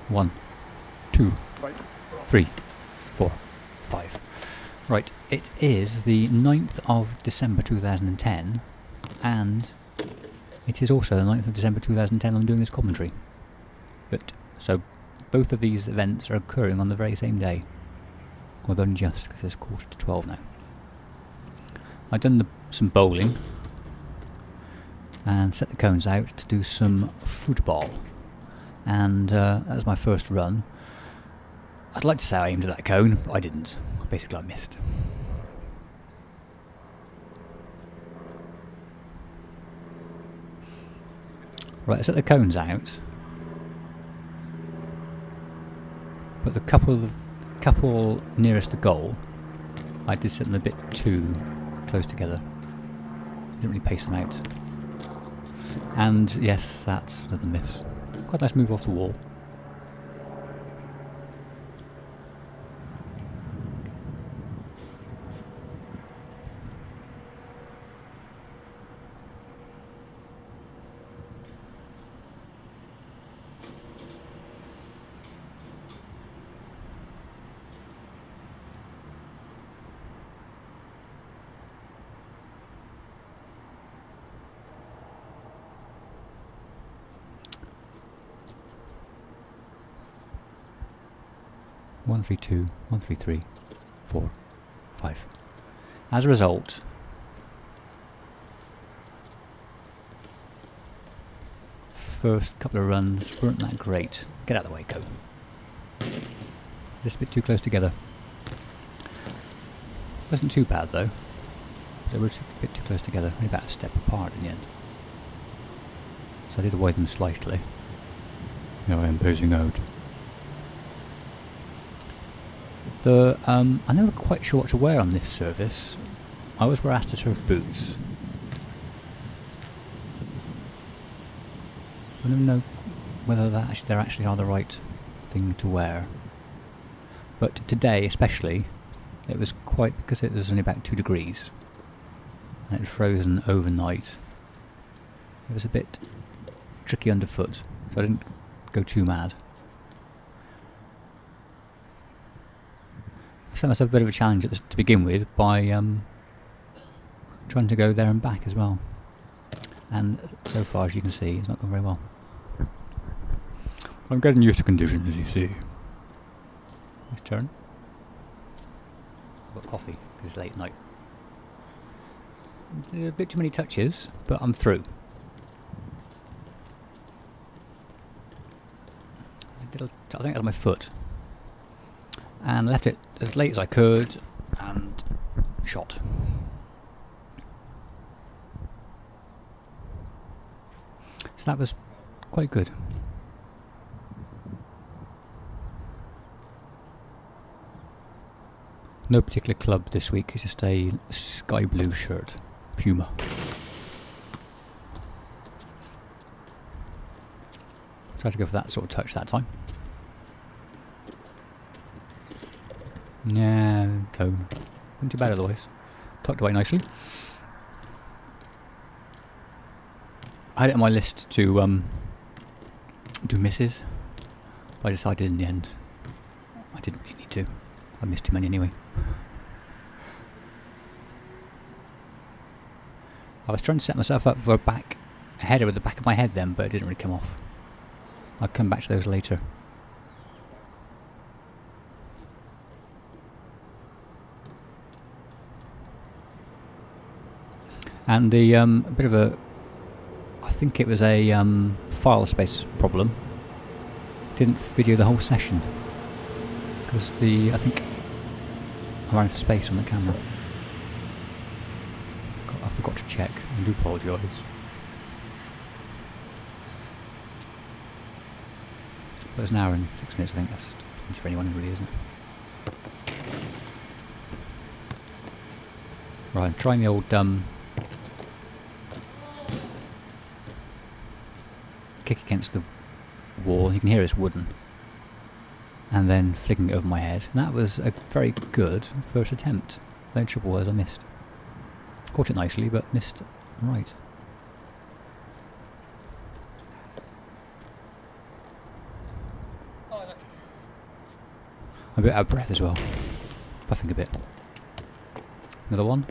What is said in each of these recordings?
1, 2, 3, 4, 5. Right, it is the 9th of December 2010, and it is also the 9th of December 2010 I'm doing this commentary. So both of these events are occurring on the very same day. Well, only just, because it's 11:45 now. I've done some bowling, and set the cones out to do some football. And that was my first run. I'd like to say I aimed at that cone, but I didn't. Basically, I missed. Right, I set the cones out. But the couple nearest the goal, I did set them a bit too close together. Didn't really pace them out. And yes, that's another miss. Quite a nice move off the wall. One, 3, 2, 1, 3, 3, 4, 5. As a result, first couple of runs weren't that great. Get out of the way, go. Just a bit too close together. Wasn't too bad though. They were a bit too close together, only about a step apart in the end. So I did avoid them slightly. Now I am posing out. I'm never quite sure what to wear on this service. I always wear AstroTurf boots. I don't know whether they actually are the right thing to wear. But today especially, it was because it was only about 2 degrees. And it was frozen overnight. It was a bit tricky underfoot, so I didn't go too mad. I set myself a bit of a challenge to begin with by trying to go there and back as well. And so far, as you can see, it's not gone very well. I'm getting used to conditions, as you see. Nice turn. I've got coffee, because it's late night. A bit too many touches, but I'm through. I think that was my foot. And left it as late as I could, and shot. So that was quite good. No particular club this week, it's just a sky blue shirt. Puma. So I had to go for that sort of touch that time. Yeah, cone. Wasn't too bad otherwise. Tucked away nicely. I had it on my list to do misses, but I decided in the end I didn't really need to. I missed too many anyway. I was trying to set myself up for a header with the back of my head then, but it didn't really come off. I'll come back to those later. And the bit of a, I think it was a file space problem. Didn't video the whole session because I think I ran out of space on the camera. I forgot to check. I do apologise. But it's an hour and 6 minutes. I think that's plenty for anyone, really, isn't it? Right, I'm trying the old kick against the wall. You can hear it's wooden, and then flicking it over my head. And that was a very good first attempt. The only trouble was I missed. Caught it nicely, but missed right. I'm a bit out of breath as well. Puffing a bit. Another one.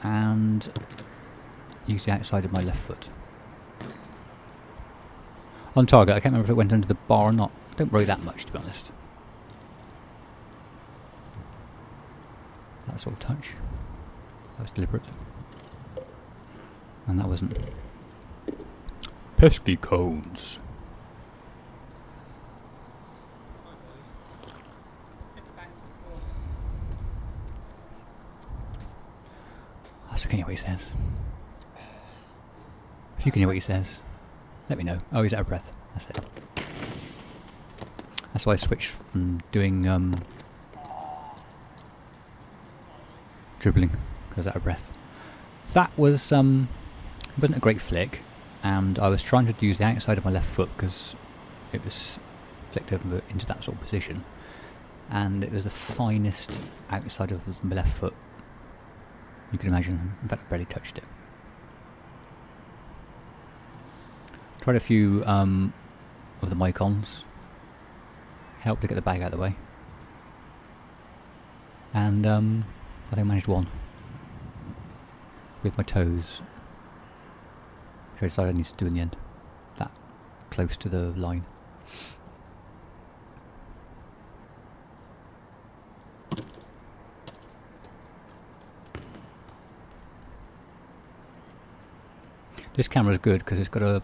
And use the outside of my left foot. On target, I can't remember if it went under the bar or not. Don't worry that much, to be honest. That sort of touch. That was deliberate. And that wasn't. Pesky cones. I can hear what he says. If you can hear what he says, let me know. Oh, he's out of breath. That's it. That's why I switched from doing dribbling, because out of breath. That was wasn't a great flick, and I was trying to use the outside of my left foot because it was flicked over into that sort of position, and it was the finest outside of my left foot you can imagine. In fact, I barely touched it. Tried a few of the Mycons, helped to get the bag out of the way, and I think I managed one with my toes, which I decided I need to do in the end, that close to the line. This camera is good because it's got a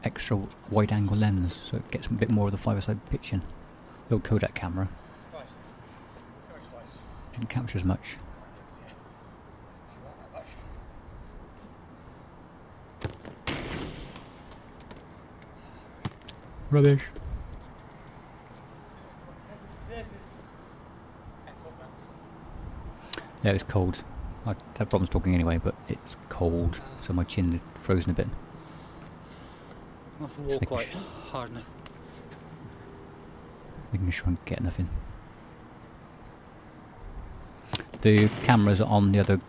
extra wide angle lens, so it gets a bit more of the five-side pitching. The old Kodak camera didn't capture as much. Rubbish. Yeah, it's cold. I have problems talking anyway, but it's cold, so my chin is frozen a bit. I have to walk quite hard now. Making sure I can get enough in. The cameras are on the other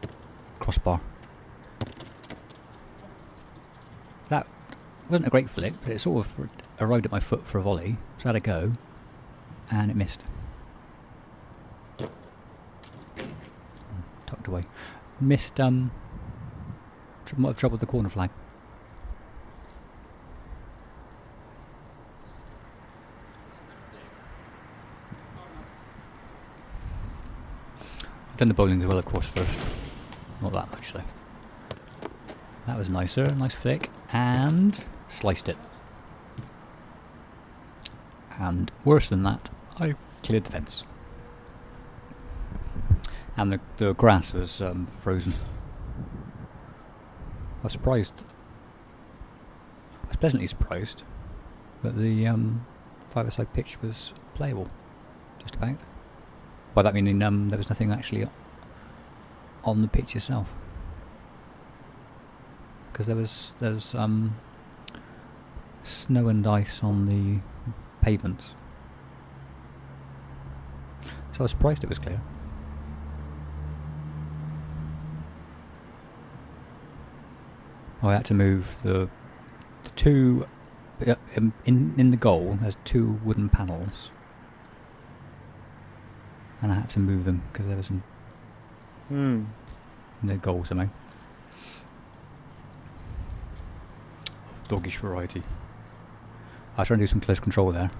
crossbar. That wasn't a great flick, but it sort of arrived at my foot for a volley, so I had a go, and it missed. Tucked away. Missed, might have troubled the corner flag. I've done the bowling as well, of course, first. Not that much, though. That was nicer, nice flick, and sliced it. And worse than that, I cleared the fence. And the grass was frozen. I was surprised. I was pleasantly surprised that the five-a-side pitch was playable, just about. By that meaning there was nothing actually on the pitch itself, because there was snow and ice on the pavements. So I was surprised it was clear. I had to move the two in the goal. There's two wooden panels, and I had to move them because there was in the goal somehow. Doggish variety. I was trying to do some close control there,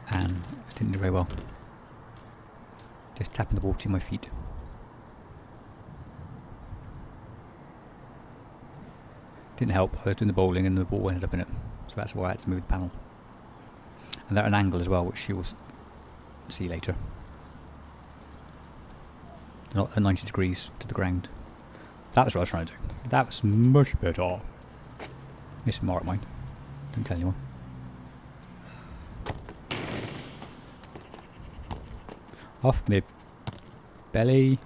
and I didn't do very well. Just tapping the ball between my feet. Didn't help. I was doing the bowling and the ball ended up in it, so that's why I had to move the panel. And they're at an angle as well, which you'll see later. They're not at 90 degrees to the ground. That was what I was trying to do. That was much better. Miss more at mine. Don't tell anyone. Off my belly.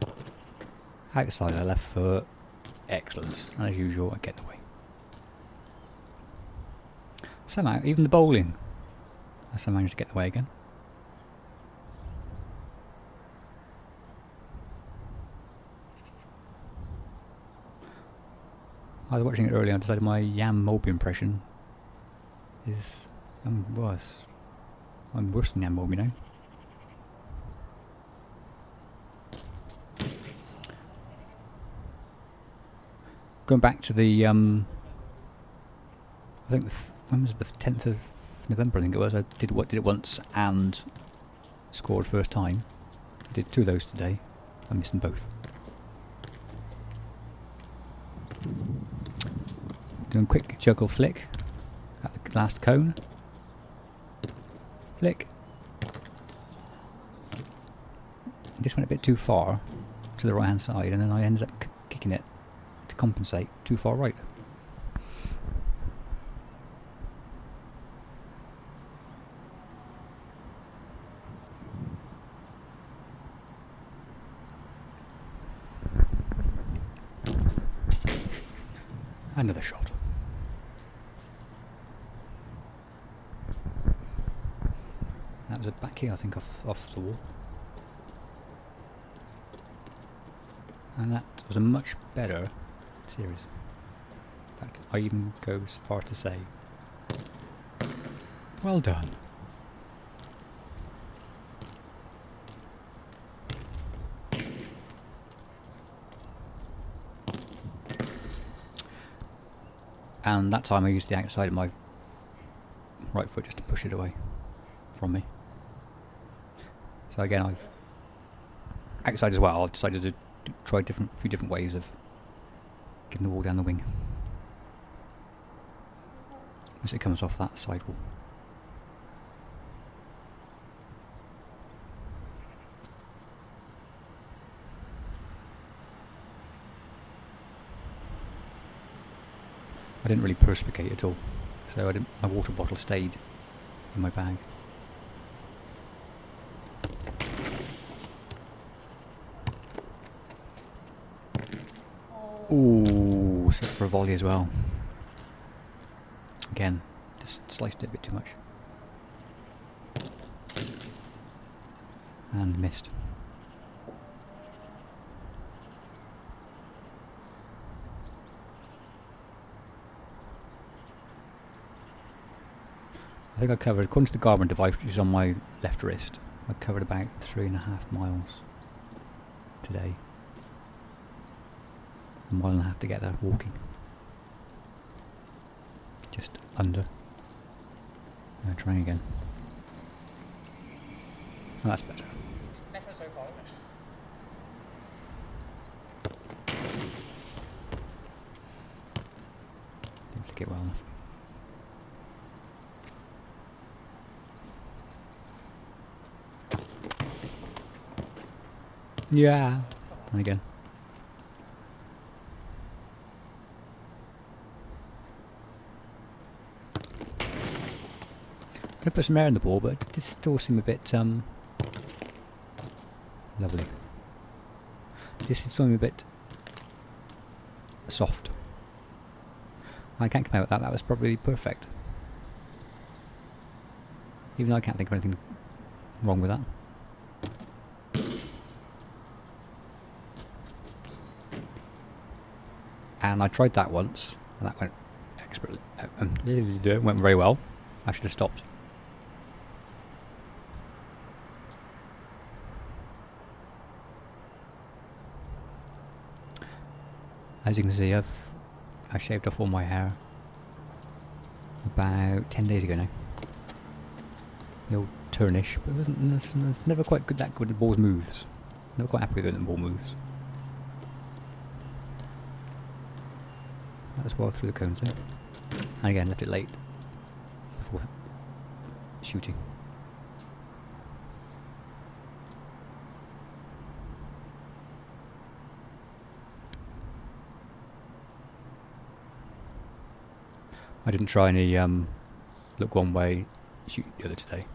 Outside of the left foot. Excellent. And as usual, I get in the way. Somehow, even the bowling, I still managed to get in the way again. I was watching it earlier and I decided my Yam Moby impression is worse. I'm worse than Yam Moby now. going back to the I think when was it, the 10th of November I think it was. I did it once and scored first time. I did 2 of those today. I missed them both. Doing a quick juggle flick at the last cone. Flick. This went a bit too far to the right hand side, and then I ended up kicking it to compensate too far right. Another shot. That was a back heel, I think, off the wall. And that was a much better series. In fact, I even go so far to say, well done. And that time I used the outside of my right foot just to push it away from me. So again, I've outside as well. I've decided to try a few different ways of getting the wall down the wing as it comes off that side wall. I didn't really perspicate at all, so my water bottle stayed in my bag. Ooh, set for a volley as well. Again, just sliced it a bit too much. And missed. I think I covered, according to the Garmin device, which is on my left wrist, I covered about 3.5 miles today. A mile and a half to get there walking. Just under. Now trying again. Oh, that's better. Better so far, isn't it? Didn't flick it well enough. Yeah. And again. I'm going to put some air in the ball, but it does still seem a bit lovely. This is something a bit soft. I can't complain about that. That was probably perfect. Even though I can't think of anything wrong with that. And I tried that once, and that went expertly. It went very well. I should have stopped. As you can see, I shaved off all my hair about 10 days ago now. The old turnish, but it's never quite that good with the ball's moves. Never quite happy with it when the ball moves. That's well through the cones there. And again, left it late before shooting. I didn't try any look one way, shoot the other today.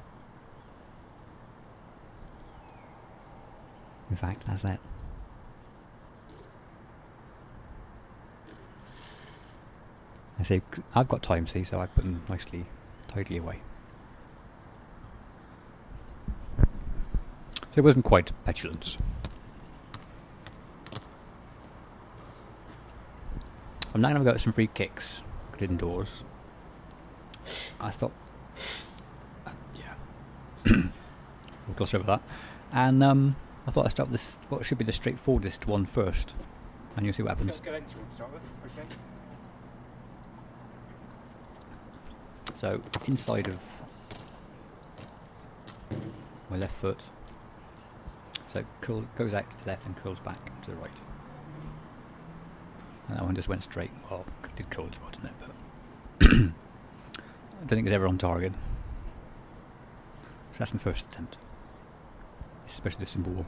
In fact, that's that. I say I've got time, see, so I put them nicely, tidily away. So it wasn't quite petulance. I'm now going to go at some free kicks. Good indoors. I thought, yeah, we'll gloss over that. And I thought I'd start with this, what should be the straightforwardest one first. and you'll see what happens. Conventional to start with. Okay. So inside of my left foot, so it goes out to the left and curls back to the right. And that one just went straight. Well, it did curl as well, didn't it? But I don't think it's ever on target. So that's my first attempt, especially the simple one.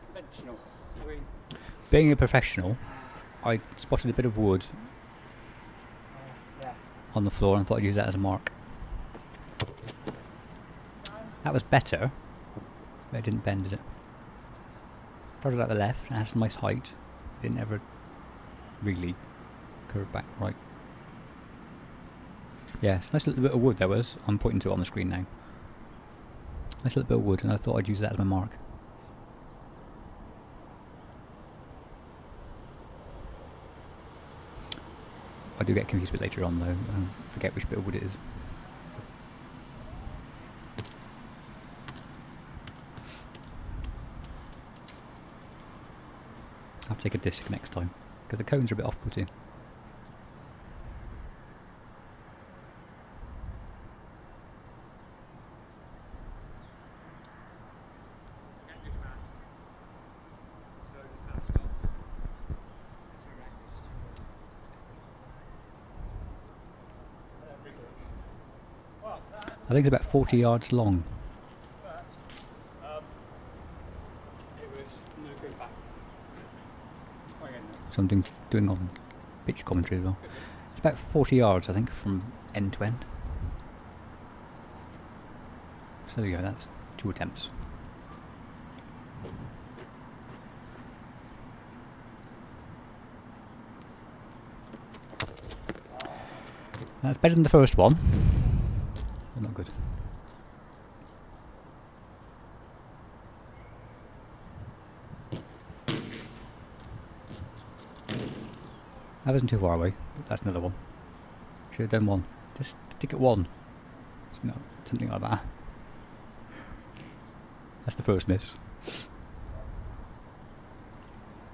Conventional. I mean, Being a professional, I spotted a bit of wood yeah. on the floor and thought I'd use that as a mark. That was better, but it didn't bend, did it? Started at the left and had some nice height. It didn't ever really curve back right. Yeah, it's a nice little bit of wood there was. I'm pointing to it on the screen now. Nice little bit of wood, and I thought I'd use that as my mark. I do get confused a bit later on though, and forget which bit of wood it is. I'll have to take a disc next time, because the cones are a bit off-putting. I think it's about 40 yards long. It was no go back. So I'm doing on pitch commentary as well. It's about 40 yards, I think, from end to end. So there we go, that's 2 attempts. That's better than the first one, but not good. That wasn't too far away, but that's another one. Should have done one. Just stick at one. No, something like that. That's the first miss. You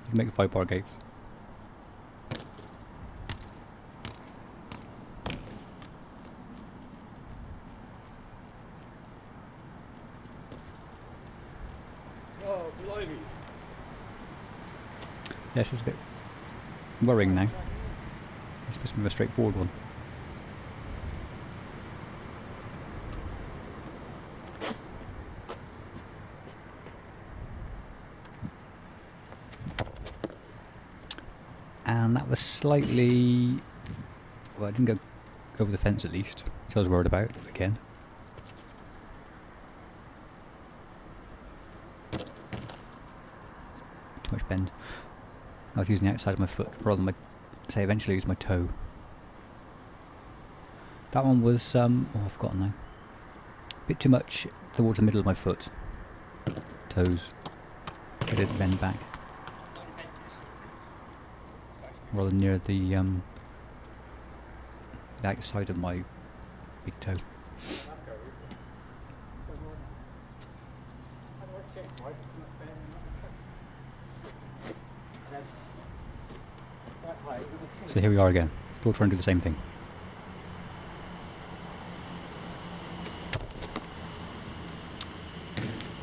can make 5-bar gates. Oh, blimey. Yes, it's a bit worrying now. It's supposed to be a straightforward one. And that was slightly... well, I didn't go over the fence at least, which I was worried about, again. Too much bend. I was using the outside of my foot rather than say eventually use my toe. That one was, oh I've forgotten now. A bit too much towards the middle of my foot. Toes. I didn't bend back. Rather near the outside of my big toe. So here we are again, still trying to do the same thing.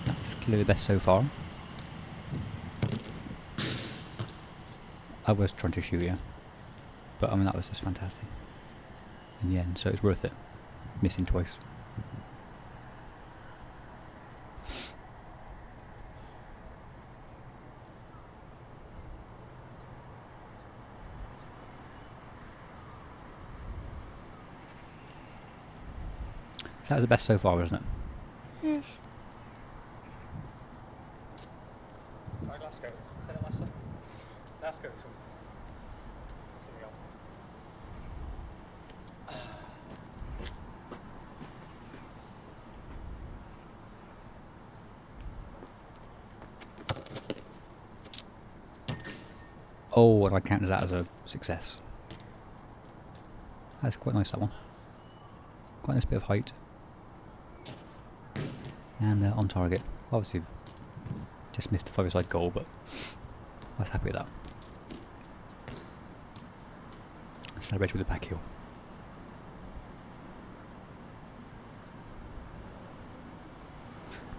That's clearly the best so far. I was trying to shoot you, but I mean that was just fantastic in the end, so it's worth it, missing twice. That was the best so far, wasn't it? Yes. Right, let's go. Say that last time. Let's go to something else. Oh, and I counted that as a success. That's quite nice, that one. Quite a nice bit of height. And on target. Obviously, just missed the 5-a-side goal, but I was happy with that. Celebrate with the back heel.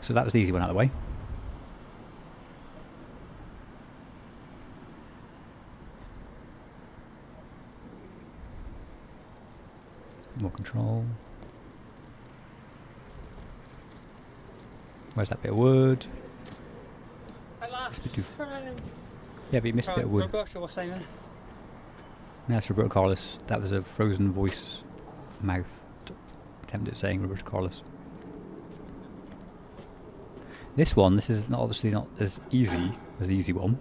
So that was the easy one out of the way. More control. Where's that bit of wood? At last. Yeah, but you missed a bit of wood. Roberto was saying. No, that's Roberto Carlos. That was a frozen voice mouth attempt at saying Roberto Carlos. This one, this is obviously not as easy as the easy one.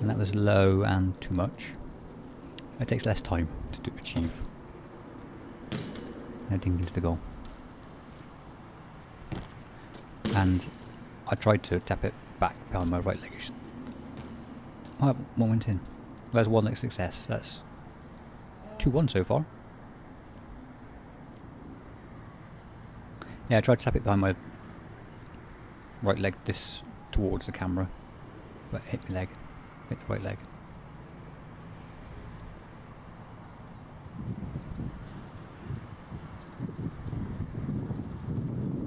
And that was low and too much. It takes less time to achieve. Now ding into the goal. And I tried to tap it back behind my right leg. Oh, one went in. There's one leg success. That's 2-1 so far. Yeah, I tried to tap it behind my right leg this towards the camera, but it hit my leg. Hit the right leg.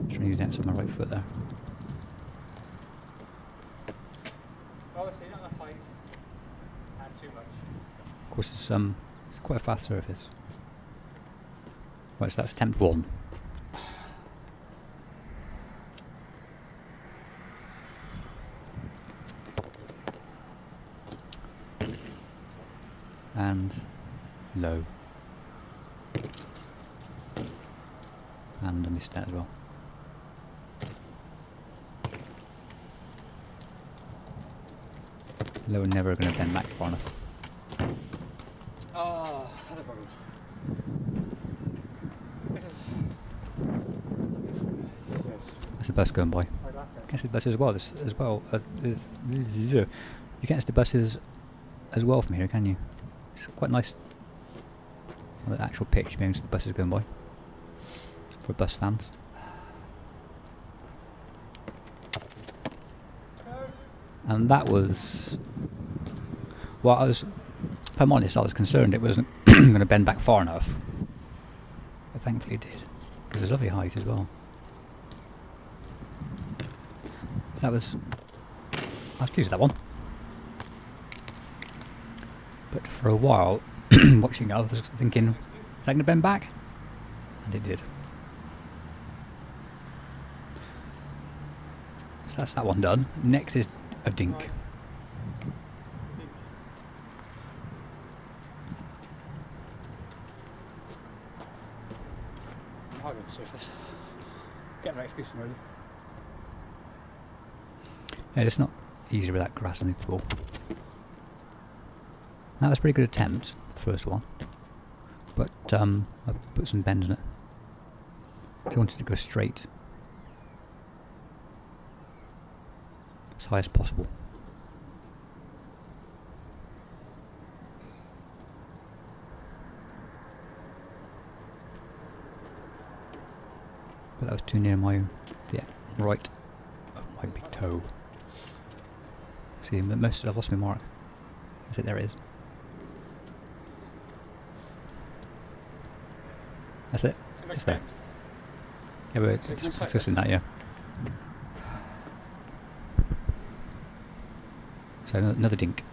Trying to use that on my right foot there. Obviously, not enough height and too much. Of course, it's quite a fast surface. Right, so that's attempt 1. And low. And I missed that as well. Low and never going to bend back far enough. Oh, had a problem. This is. That's a bus going by. Like last game. You can see the buses as well. You can't see the buses as well from here, can you? It's quite nice on the actual pitch, being the buses going by for bus fans. And that was, well, if I'm honest, I was concerned it wasn't going to bend back far enough, but thankfully it did, because there's lovely height as well. I was pleased with that one. But for a while, watching it, I was thinking, is that going to bend back? And it did. So that's that one done. Next is a dink. Hard on the surface. Get my excuse really. Yeah, it's not easy with that grass underneath the ball. That was a pretty good attempt, the first one. But I put some bend in it. I wanted to go straight. As high as possible. But that was too near my right of my big toe. See, I've lost my mark. I said there it is. That's it. Just there. Yeah, but just in that, yeah. So another dink.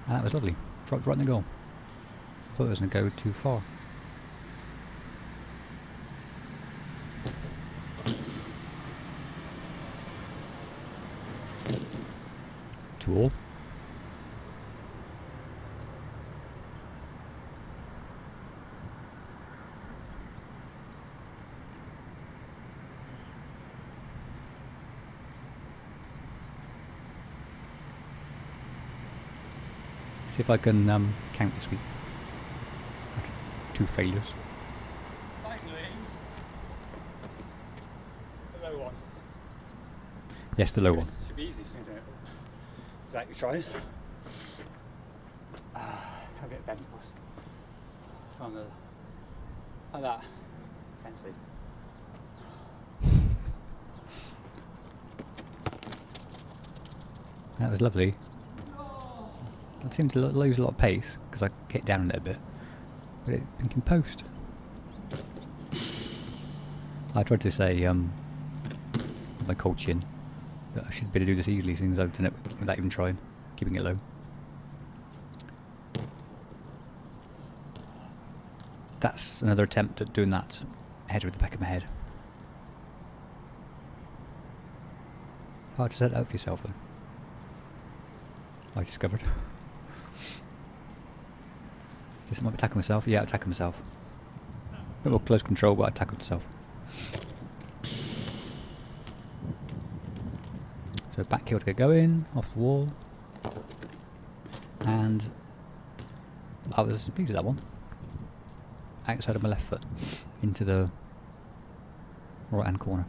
And that was lovely. Dropped right in the goal. I thought it was going to go too far. To all. See if I can count this week. Okay. 2 failures. Finally. Yes, the low one. Should be easy, isn't it? Like you try. I'll get bent first. On the like that. Can't see. That was lovely. I seemed to lose a lot of pace because I kicked down a little bit, but it thinking post. I tried to say with my coaching that I should be able to do this easily since I've done it without even trying, keeping it low. That's another attempt at doing that header with the back of my head. Hard to set it out for yourself though. I discovered. Just might be attacking myself. Yeah, attacking myself. A bit more close control, but I tackled myself. So back heel to get going, off the wall. And I was pleased with that one. Outside of my left foot into the right hand corner.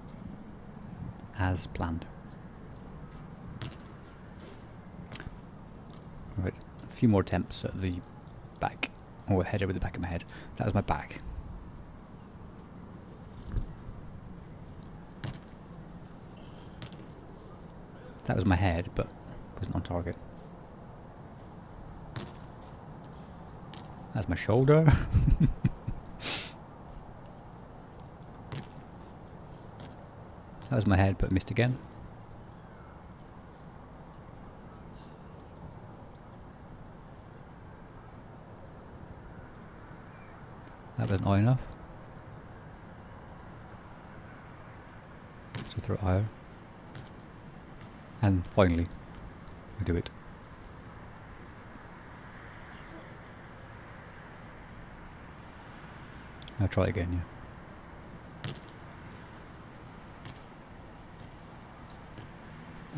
As planned. Right, a few more attempts at the back, or header with the back of my head. That was my back. That was my head, but wasn't on target. That's my shoulder. That was my head, but missed again. That wasn't high enough. So throw it higher. And finally, I do it. I'll try again, yeah.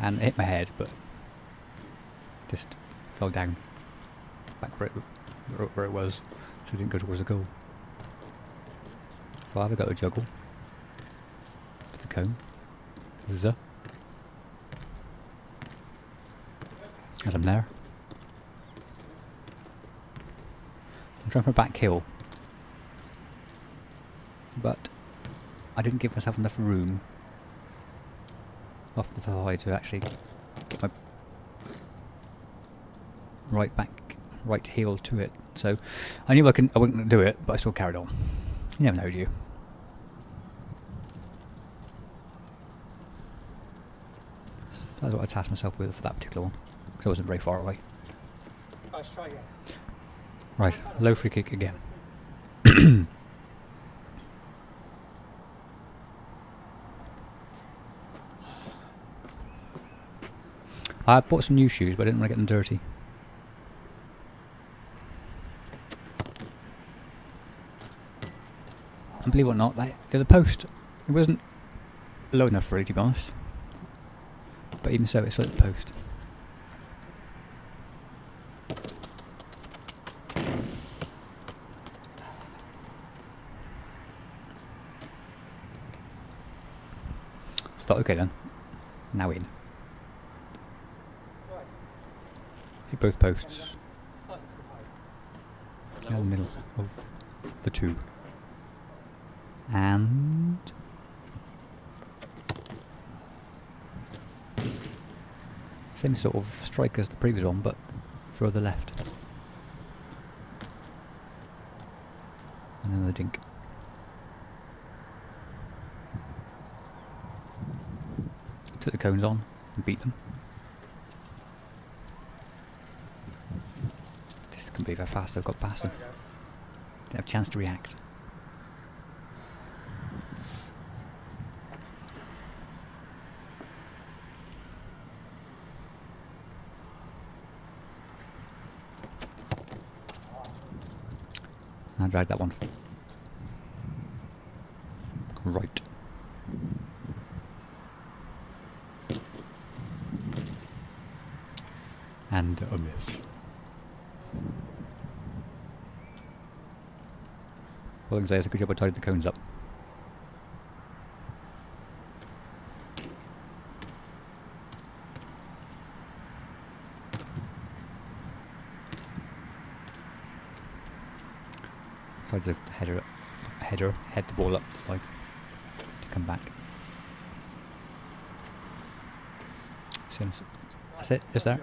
And it hit my head, but just fell down back where it was, so it didn't go towards the goal. So I have got a juggle to the cone. As I'm there. I'm trying for a back heel, but I didn't give myself enough room off the thigh to actually get my right heel to it. So I knew I wasn't do it, but I still carried on. You never know, do you? That's what I tasked myself with for that particular one, because I wasn't very far away. Let's try again. Right, low free kick again. I bought some new shoes, but I didn't want to get them dirty. And believe it or not, the post, it wasn't low enough for it, to be honest. But even so, it's at the post. Thought, okay then, now in. Hit both posts. In the middle of the two. And same sort of strike as the previous one, but further left. And another dink. Took the cones on and beat them. This is going to be how fast I've got past them. Didn't have a chance to react. I dragged that one right. And a miss. All I can say is a good job I tied the cones up. Tried to head the ball up like to come back. That's it, just there.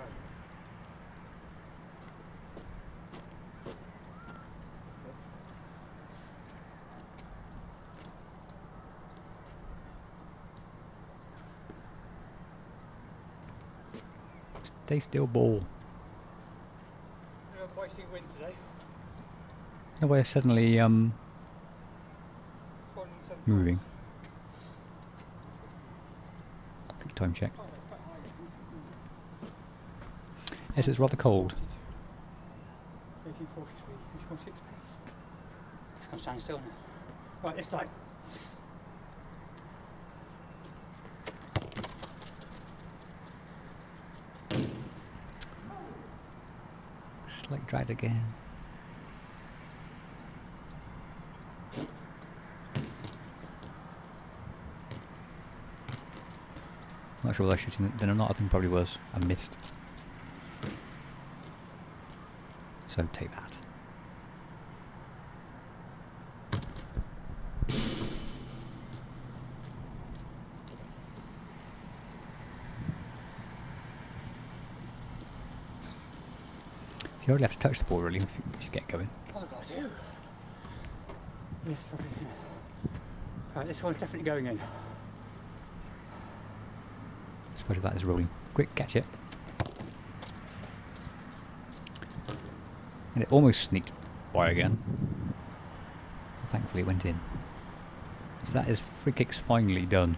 Stay still, ball. You know, Viking win today. No way, suddenly 407 moving. Quick time check. Yes, it's rather cold. 1843, which one 6 pence? It's going to stand still now. Right, this time. Slight drag again. Not sure whether I was shooting then or not. I think probably was. I missed. So take that. So you only have to touch the ball really if you get going. Oh God, yeah. Yes, probably. Right, this one's definitely going in. Especially that is rolling. Quick, catch it. And it almost sneaked by again. Thankfully it went in. So that is free kicks finally done.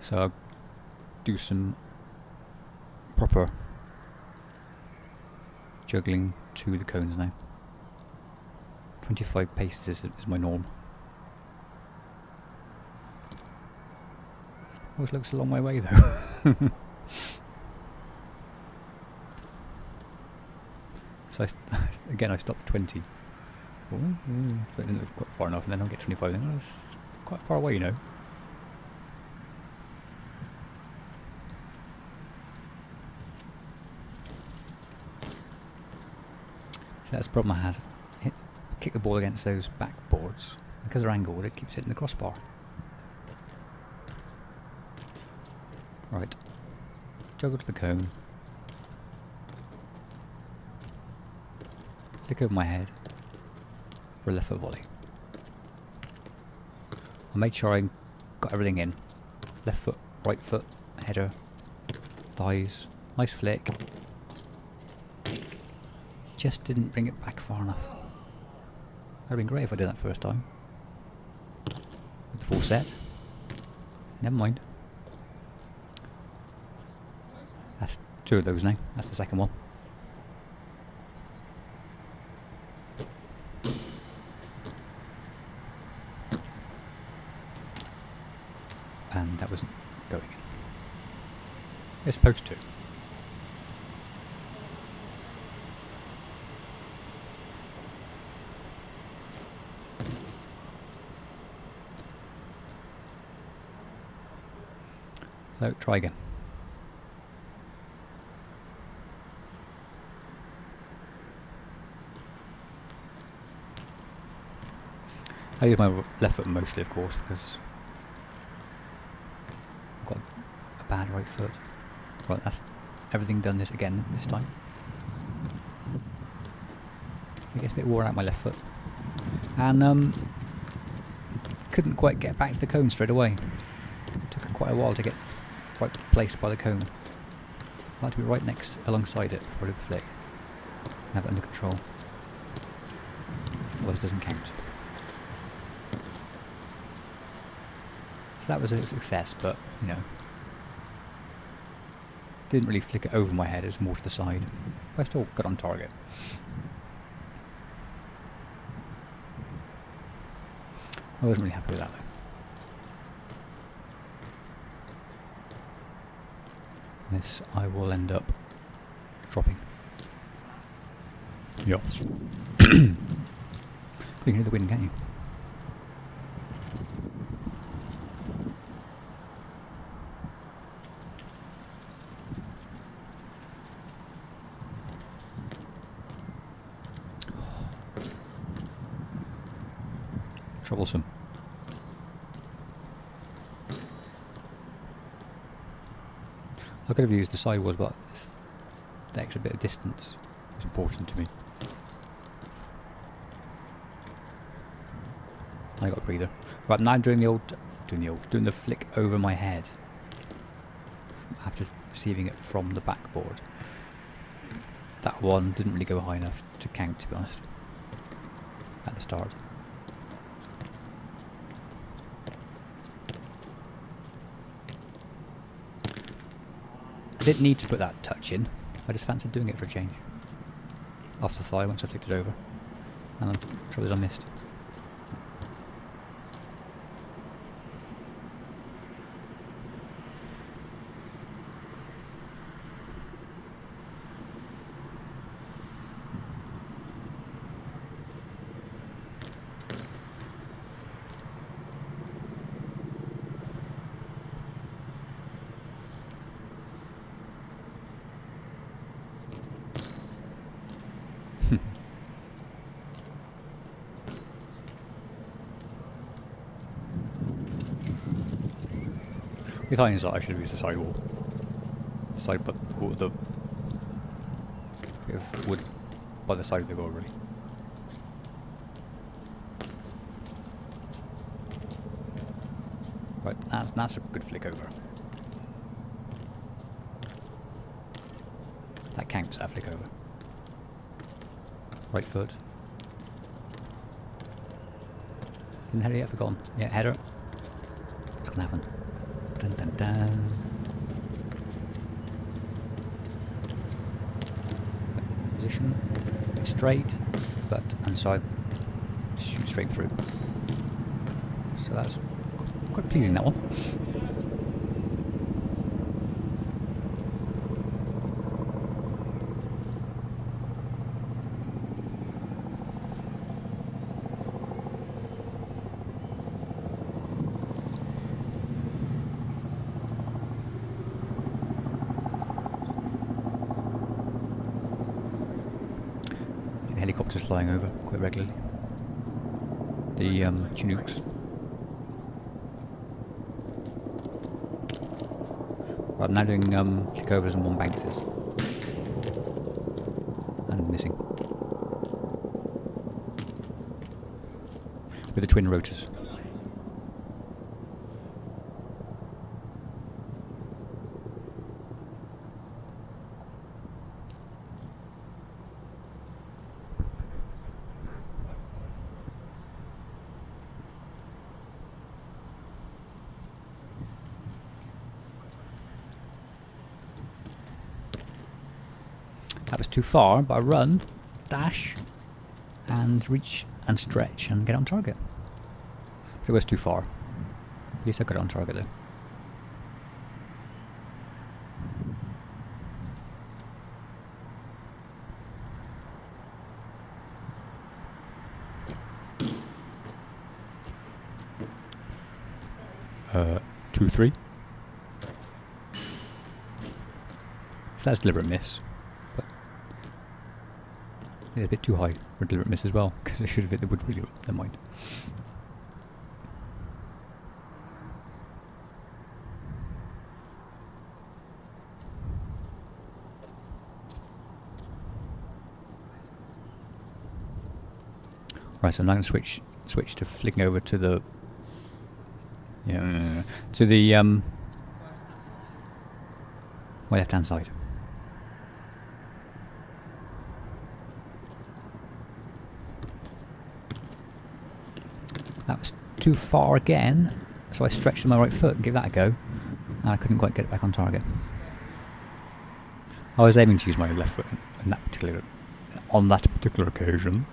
So I'll do some proper juggling to the cones now. 25 paces is my norm. Always looks a long way away though. So again I stopped 20. But I didn't look quite far enough, and then I'll get 25. Then it's quite far away, you know. So that's the problem I had. Kick the ball against those backboards. Because they're angled, it keeps hitting the crossbar. Right. Juggle to the cone. Flick over my head for a left foot volley. I made sure I got everything in. Left foot, right foot, header, thighs, nice flick. Just didn't bring it back far enough. That'd have been great if I did that first time. With the full set. Never mind. That's 2 of those now. That's the second one. And that wasn't going in. It's supposed to. So try again. I use my left foot mostly, of course, because I've got a bad right foot. Right, that's everything done this again this time. It gets a bit wore out my left foot. And couldn't quite get back to the cone straight away. Took quite a while to get right placed by the cone. I like to be right next alongside it before I do the flick. And have it under control. Otherwise it doesn't count. So that was a success, but you know, didn't really flick it over my head, it was more to the side. But I still got on target. I wasn't really happy with that though. This I will end up dropping. Yes. You can hear the wind, can't you? Troublesome. I could have used the sidewalls, but the extra bit of distance is important to me. I got a breather. Right, now doing the flick over my head after receiving it from the backboard. That one didn't really go high enough to count, to be honest, at the start. I didn't need to put that touch in. I just fancied doing it for a change. Off the thigh once I flicked it over. And the trouble is I missed. With hindsight, I should have used the sidewall. Side, but the bit of wood by the side of the goal, really. Right, that's a good flick over. That counts, that flick over. Right foot. Didn't header yet, forgotten. Yeah, header. What's gonna happen? Dun dun dun. Position, straight, but inside, shoot straight through. So that's quite pleasing, that one. Helicopters flying over quite regularly. The Chinooks. Right, I'm now doing flickovers and one bounces. And missing. With the twin rotors. That was too far, but I run, dash, and reach and stretch and get on target. But it was too far. At least I got it on target though. 2-3. So that's a deliberate miss. It's a bit too high for a deliberate miss as well, because it should have hit the wood really well. Never mind. Right, so I'm now going to switch to flicking over to the my left hand side. That was too far again, so I stretched my right foot and gave that a go, and I couldn't quite get it back on target. I was aiming to use my left foot on that particular occasion.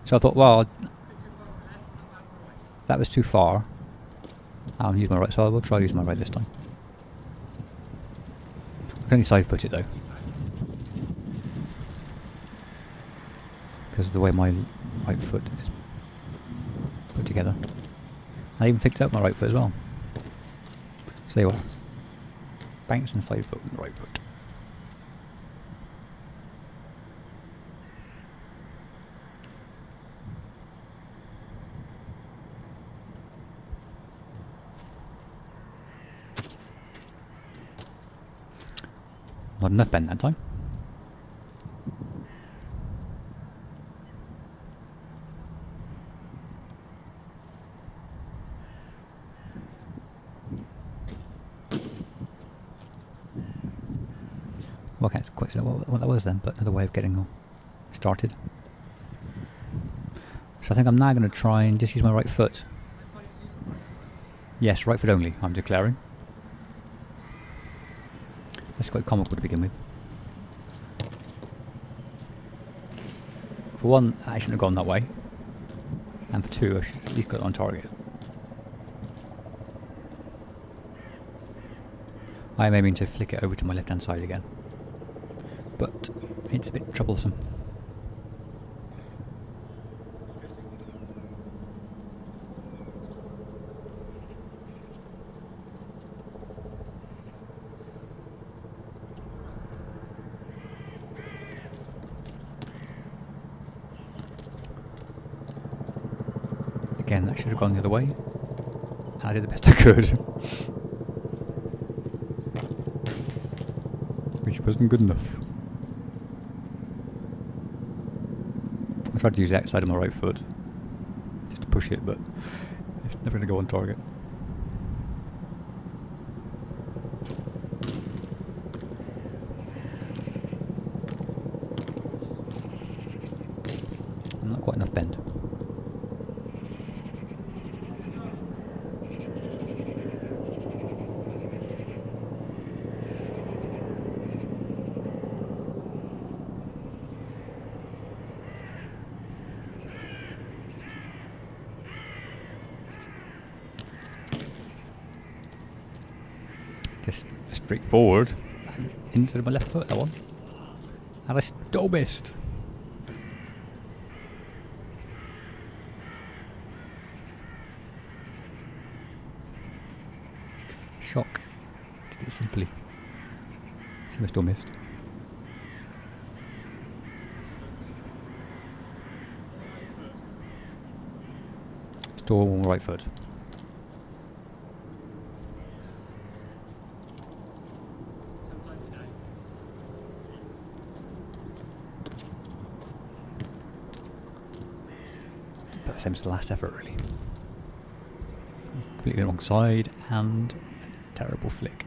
So I thought, well, that was too far. I'll use my right, so I will try using my right this time. can only side foot it though. Because of the way my right foot is put together. I even picked up my right foot as well. So there you are. Bounce and side foot and right foot. Not enough bend that time. Well, I can't quite see what that was then, but another way of getting all started. So I think I'm now going to try and just use my right foot. Yes, right foot only, I'm declaring. That's quite comical to begin with. For one, I shouldn't have gone that way. And for two, I should at least got it on target. I am aiming to flick it over to my left hand side again. But it's a bit troublesome. Again, that should have gone the other way. And I did the best I could. Which wasn't good enough. I tried to use the outside of my right foot just to push it, but it's never going to go on target. Not quite enough bend. Just straight forward into my left foot, that one. And I still missed. Shock. Did it simply. So I still missed. Still right foot. But the same as the last effort, really. Completely wrong side and a terrible flick.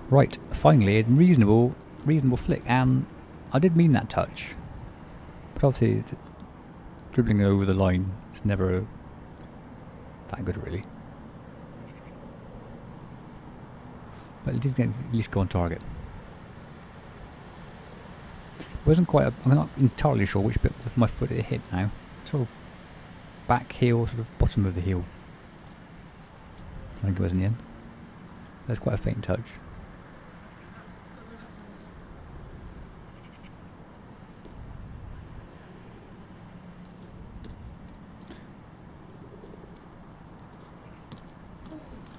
Right, finally a reasonable flick, and I did mean that touch, but obviously dribbling over the line is never that good, really. But it did at least go on target. Wasn't quite. I'm not entirely sure which bit of my foot it hit now. Sort of back heel, sort of bottom of the heel. I think it was in the end. That's quite a faint touch.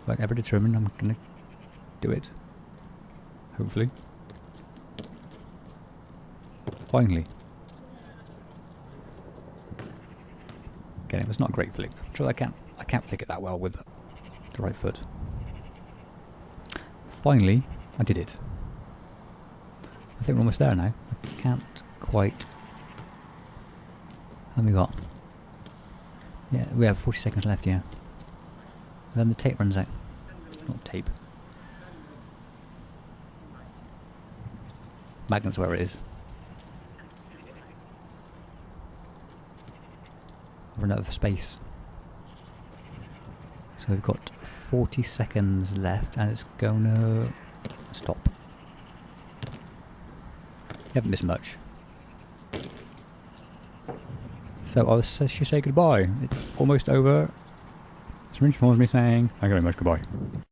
Like ever determined, I'm gonna do it. Hopefully. Finally. Again, it was not a great flick. I'm sure I can't flick it that well with the right foot. Finally, I did it. I think we're almost there now. I can't quite. How many we got? Yeah, we have 40 seconds left, yeah. And then the tape runs out. Not tape. Magnet's where it is. run out of space. So we've got 40 seconds left and it's gonna stop. You haven't missed much. So I should say goodbye. It's almost over. It's really me saying, thank you very much, goodbye.